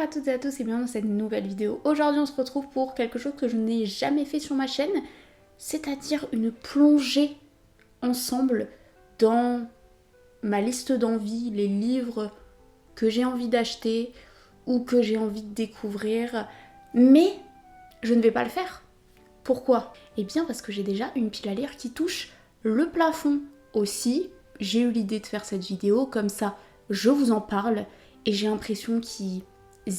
à toutes et à tous et bienvenue dans cette nouvelle vidéo. Aujourd'hui on se retrouve pour quelque chose que je n'ai jamais fait sur ma chaîne, c'est-à-dire une plongée ensemble dans ma liste d'envies, les livres que j'ai envie d'acheter ou que j'ai envie de découvrir, mais je ne vais pas le faire. Pourquoi? Eh bien parce que j'ai déjà une pile à lire qui touche le plafond. Aussi, j'ai eu l'idée de faire cette vidéo, comme ça je vous en parle et j'ai l'impression qu'ils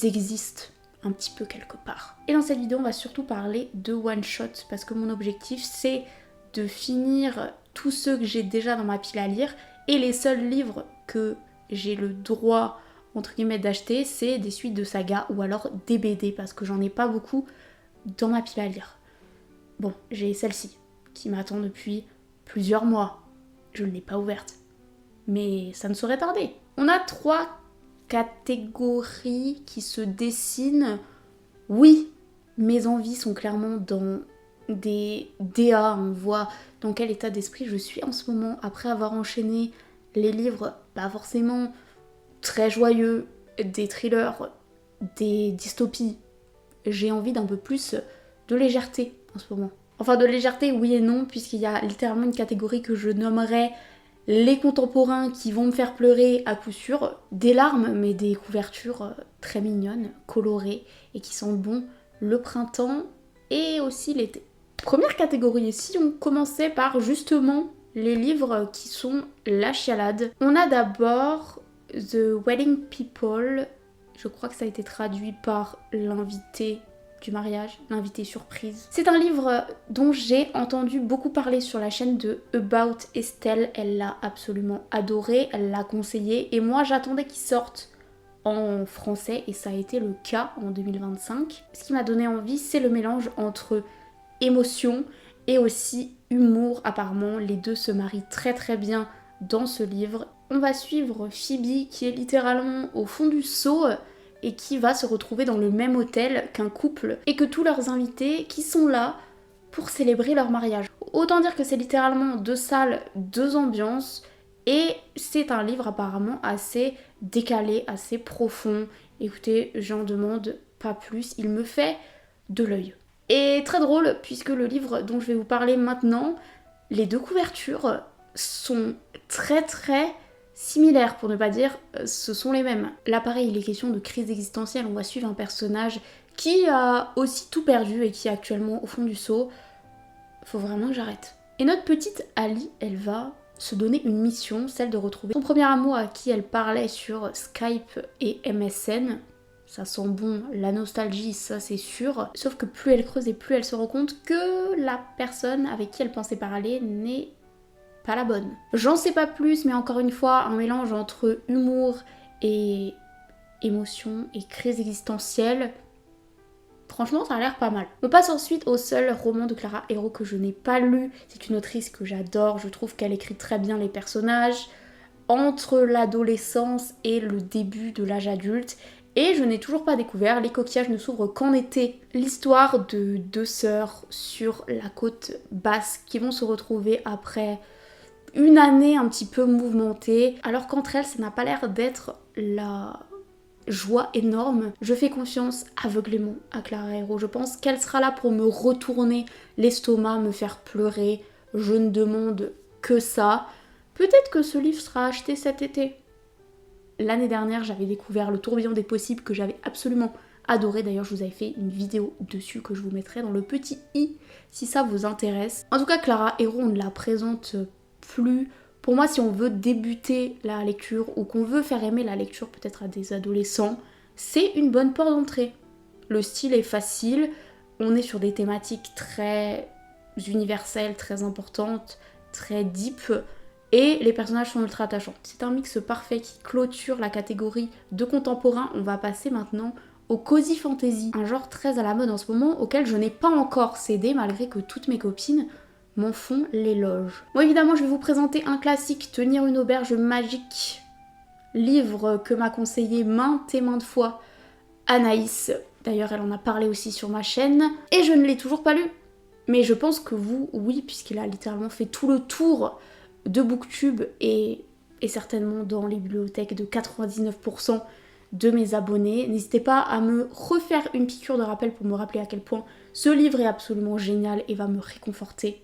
existent un petit peu quelque part. Et dans cette vidéo, on va surtout parler de one shot parce que mon objectif c'est de finir tous ceux que j'ai déjà dans ma pile à lire et les seuls livres que j'ai le droit entre guillemets d'acheter, c'est des suites de sagas ou alors des BD parce que j'en ai pas beaucoup dans ma pile à lire. Bon, j'ai celle-ci qui m'attend depuis plusieurs mois. Je ne l'ai pas ouverte. Mais ça ne saurait tarder. On a 3 catégories qui se dessinent. Oui, mes envies sont clairement dans des DA. On voit dans quel état d'esprit je suis en ce moment après avoir enchaîné les livres pas forcément très joyeux, des thrillers, des dystopies. J'ai envie d'un peu plus de légèreté en ce moment. Enfin de légèreté oui et non, puisqu'il y a littéralement une catégorie que je nommerais les contemporains qui vont me faire pleurer à coup sûr, des larmes mais des couvertures très mignonnes, colorées et qui sentent bon le printemps et aussi l'été. Première catégorie, si on commençait par justement les livres qui sont la chialade. On a d'abord The Wedding People, je crois que ça a été traduit par l'invité du mariage, l'invité surprise. C'est un livre dont j'ai entendu beaucoup parler sur la chaîne de About Estelle, elle l'a absolument adoré, elle l'a conseillé et moi j'attendais qu'il sorte en français et ça a été le cas en 2025. Ce qui m'a donné envie, c'est le mélange entre émotion et aussi humour. Apparemment, les deux se marient très très bien dans ce livre. On va suivre Phoebe qui est littéralement au fond du seau et qui va se retrouver dans le même hôtel qu'un couple et que tous leurs invités qui sont là pour célébrer leur mariage. Autant dire que c'est littéralement 2 salles, 2 ambiances et c'est un livre apparemment assez décalé, assez profond. Écoutez, j'en demande pas plus, il me fait de l'œil. Et très drôle puisque le livre dont je vais vous parler maintenant, les 2 couvertures sont très similaires pour ne pas dire ce sont les mêmes. Là pareil, il est question de crise existentielle, on va suivre un personnage qui a aussi tout perdu et qui est actuellement au fond du seau. Faut vraiment que j'arrête. Et notre petite Ali, elle va se donner une mission, celle de retrouver son premier amour à qui elle parlait sur Skype et MSN. Ça sent bon, la nostalgie, ça c'est sûr. Sauf que plus elle creuse et plus elle se rend compte que la personne avec qui elle pensait parler n'est pas la bonne. J'en sais pas plus, mais encore une fois, un mélange entre humour et émotion et crise existentielle. Franchement, ça a l'air pas mal. On passe ensuite au seul roman de Clara Hérault que je n'ai pas lu. C'est une autrice que j'adore, je trouve qu'elle écrit très bien les personnages entre l'adolescence et le début de l'âge adulte. Et je n'ai toujours pas découvert Les coquillages ne s'ouvrent qu'en été. L'histoire de 2 sœurs sur la côte basque qui vont se retrouver après une année un petit peu mouvementée, alors qu'entre elles, ça n'a pas l'air d'être la joie énorme. Je fais confiance aveuglément à Clara Hérault. Je pense qu'elle sera là pour me retourner l'estomac, me faire pleurer. Je ne demande que ça. Peut-être que ce livre sera acheté cet été. L'année dernière, j'avais découvert Le tourbillon des possibles que j'avais absolument adoré. D'ailleurs, je vous avais fait une vidéo dessus que je vous mettrai dans le petit i si ça vous intéresse. En tout cas, Clara Hérault, on ne la présente plus. Pour moi, si on veut débuter la lecture ou qu'on veut faire aimer la lecture peut-être à des adolescents, c'est une bonne porte d'entrée. Le style est facile, on est sur des thématiques très universelles, très importantes, très deep, et les personnages sont ultra attachants. C'est un mix parfait qui clôture la catégorie de contemporain. On va passer maintenant au cozy fantasy, un genre très à la mode en ce moment auquel je n'ai pas encore cédé malgré que toutes mes copines m'en font l'éloge. Bon, évidemment, je vais vous présenter un classique, Tenir une auberge magique, livre que m'a conseillé maintes et maintes fois Anaïs. D'ailleurs, elle en a parlé aussi sur ma chaîne, et je ne l'ai toujours pas lu. Mais je pense que vous, oui, puisqu'il a littéralement fait tout le tour de Booktube et certainement dans les bibliothèques de 99% de mes abonnés. N'hésitez pas à me refaire une piqûre de rappel pour me rappeler à quel point ce livre est absolument génial et va me réconforter.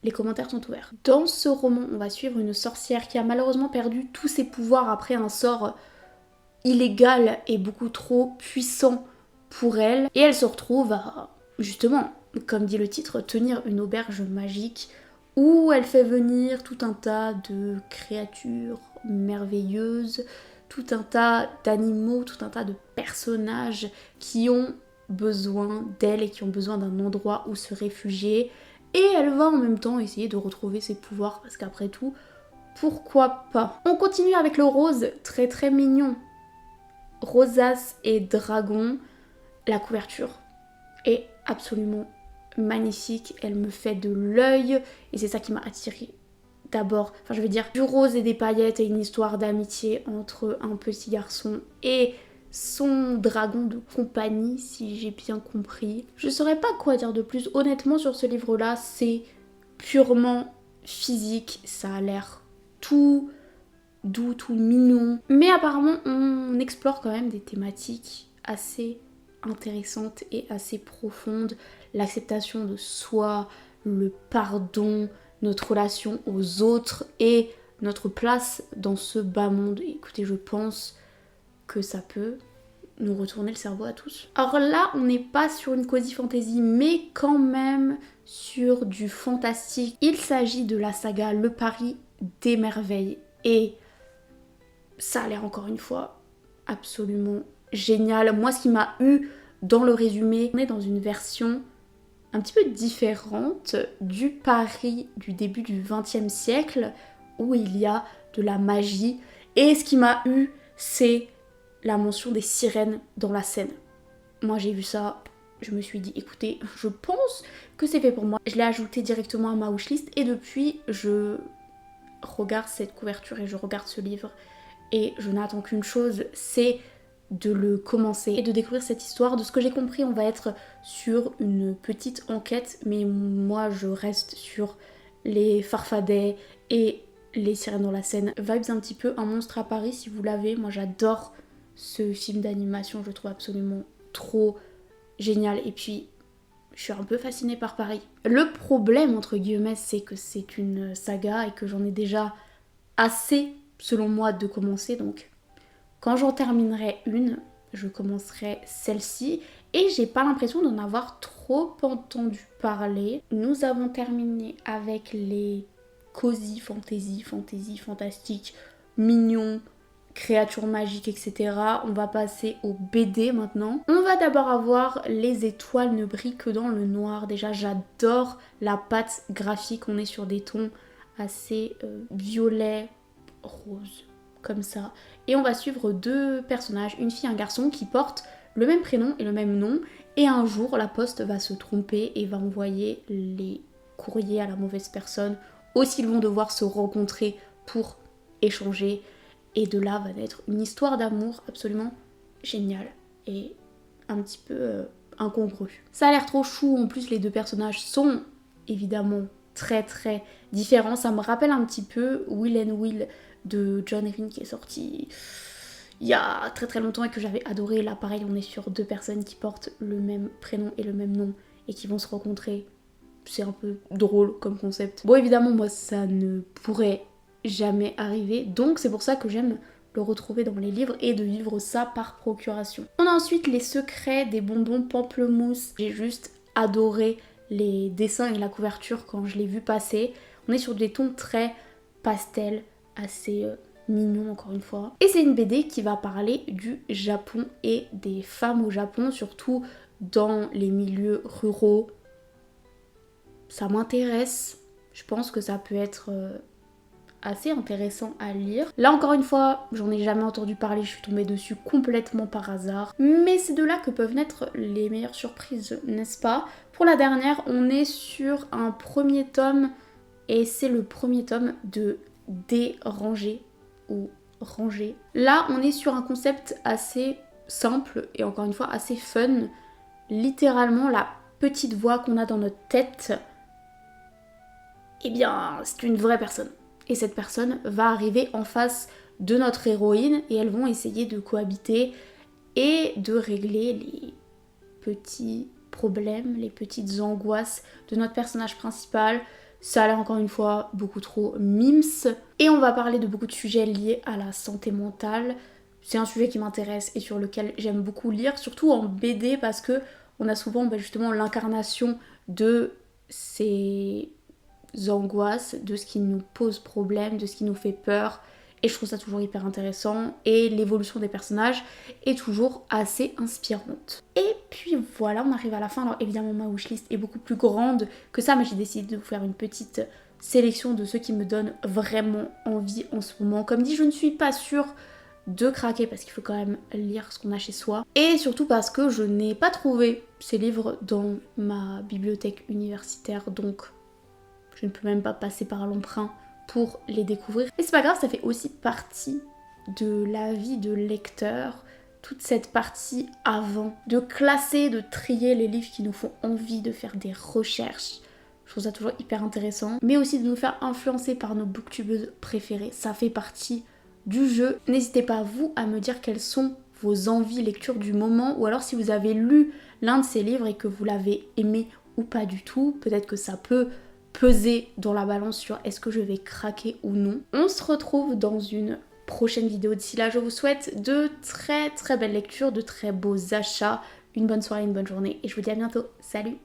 Les commentaires sont ouverts. Dans ce roman, on va suivre une sorcière qui a malheureusement perdu tous ses pouvoirs après un sort illégal et beaucoup trop puissant pour elle. Et elle se retrouve à, justement, comme dit le titre, tenir une auberge magique où elle fait venir tout un tas de créatures merveilleuses, tout un tas d'animaux, tout un tas de personnages qui ont besoin d'elle et qui ont besoin d'un endroit où se réfugier. Et elle va en même temps essayer de retrouver ses pouvoirs parce qu'après tout, pourquoi pas. On continue avec le rose, très très mignon. Rosace et dragon. La couverture est absolument magnifique, elle me fait de l'œil et c'est ça qui m'a attirée d'abord. Enfin je veux dire, du rose et des paillettes et une histoire d'amitié entre un petit garçon et son dragon de compagnie, si j'ai bien compris. Je saurais pas quoi dire de plus honnêtement sur ce livre-là, c'est purement physique, ça a l'air tout doux, tout mignon. Mais apparemment on explore quand même des thématiques assez intéressantes et assez profondes. L'acceptation de soi, le pardon, notre relation aux autres et notre place dans ce bas monde. Et écoutez, je pense que ça peut nous retourner le cerveau à tous. Alors là, on n'est pas sur une cozy fantasy, mais quand même sur du fantastique. Il s'agit de la saga Le Paris des Merveilles. Et ça a l'air encore une fois absolument génial. Moi, ce qui m'a eu dans le résumé, on est dans une version un petit peu différente du Paris du début du XXe siècle où il y a de la magie. Et ce qui m'a eu, c'est la mention des sirènes dans la scène. Moi, j'ai vu ça, je me suis dit, écoutez, je pense que c'est fait pour moi. Je l'ai ajouté directement à ma wishlist et depuis, je regarde cette couverture et je regarde ce livre. Et je n'attends qu'une chose, c'est de le commencer et de découvrir cette histoire. De ce que j'ai compris, on va être sur une petite enquête, mais moi je reste sur les farfadets et les sirènes dans la Seine. Vibes un petit peu Un monstre à Paris si vous l'avez. Moi j'adore ce film d'animation, je le trouve absolument trop génial. Et puis je suis un peu fascinée par Paris. Le problème entre guillemets, c'est que c'est une saga et que j'en ai déjà assez selon moi de commencer, donc quand j'en terminerai une, je commencerai celle-ci et j'ai pas l'impression d'en avoir trop entendu parler. Nous avons terminé avec les cozy fantasy, fantastique, mignons, créatures magiques, etc. On va passer au BD maintenant. On va d'abord avoir Les étoiles ne brillent que dans le noir. Déjà, j'adore la patte graphique. On est sur des tons assez violets, roses, comme ça. Et on va suivre deux personnages, une fille et un garçon qui portent le même prénom et le même nom. Et un jour, la poste va se tromper et va envoyer les courriers à la mauvaise personne. Aussi, ils vont devoir se rencontrer pour échanger. Et de là va naître une histoire d'amour absolument géniale et un petit peu incongrue. Ça a l'air trop chou, en plus les deux personnages sont évidemment très très différents. Ça me rappelle un petit peu Will and Will de John Green qui est sorti il y a très très longtemps et que j'avais adoré. Là pareil, on est sur deux personnes qui portent le même prénom et le même nom et qui vont se rencontrer. C'est un peu drôle comme concept. Bon évidemment moi ça ne pourrait jamais arriver, donc c'est pour ça que j'aime le retrouver dans les livres et de vivre ça par procuration. On a ensuite Les secrets des bonbons pamplemousse. J'ai juste adoré les dessins et la couverture quand je l'ai vu passer. On est sur des tons très pastel, assez mignons encore une fois. Et c'est une BD qui va parler du Japon et des femmes au Japon, surtout dans les milieux ruraux. Ça m'intéresse, je pense que ça peut être assez intéressant à lire. Là encore une fois, j'en ai jamais entendu parler, je suis tombée dessus complètement par hasard. Mais c'est de là que peuvent naître les meilleures surprises, n'est-ce pas? Pour la dernière, on est sur un premier tome et c'est le premier tome de Dérangé ou Rangé. Là, on est sur un concept assez simple et encore une fois assez fun. Littéralement, la petite voix qu'on a dans notre tête, eh bien, c'est une vraie personne. Et cette personne va arriver en face de notre héroïne et elles vont essayer de cohabiter et de régler les petits problèmes, les petites angoisses de notre personnage principal. Ça a l'air encore une fois beaucoup trop mims. Et on va parler de beaucoup de sujets liés à la santé mentale. C'est un sujet qui m'intéresse et sur lequel j'aime beaucoup lire, surtout en BD parce que on a souvent justement l'incarnation de ces angoisses, de ce qui nous pose problème, de ce qui nous fait peur. Et je trouve ça toujours hyper intéressant. Et l'évolution des personnages est toujours assez inspirante. Et puis voilà, on arrive à la fin. Alors évidemment, ma wishlist est beaucoup plus grande que ça, mais j'ai décidé de vous faire une petite sélection de ceux qui me donnent vraiment envie en ce moment. Comme dit, je ne suis pas sûre de craquer parce qu'il faut quand même lire ce qu'on a chez soi. Et surtout parce que je n'ai pas trouvé ces livres dans ma bibliothèque universitaire, donc je ne peux même pas passer par l'emprunt pour les découvrir. Et c'est pas grave, ça fait aussi partie de la vie de lecteur, toute cette partie avant, de classer, de trier les livres qui nous font envie, de faire des recherches. Je trouve ça toujours hyper intéressant. Mais aussi de nous faire influencer par nos booktubeuses préférées. Ça fait partie du jeu. N'hésitez pas vous à me dire quelles sont vos envies lecture du moment, ou alors si vous avez lu l'un de ces livres et que vous l'avez aimé ou pas du tout, peut-être que ça peut peser dans la balance sur est-ce que je vais craquer ou non. On se retrouve dans une prochaine vidéo. D'ici là, je vous souhaite de très très belles lectures, de très beaux achats, une bonne soirée, une bonne journée et je vous dis à bientôt. Salut!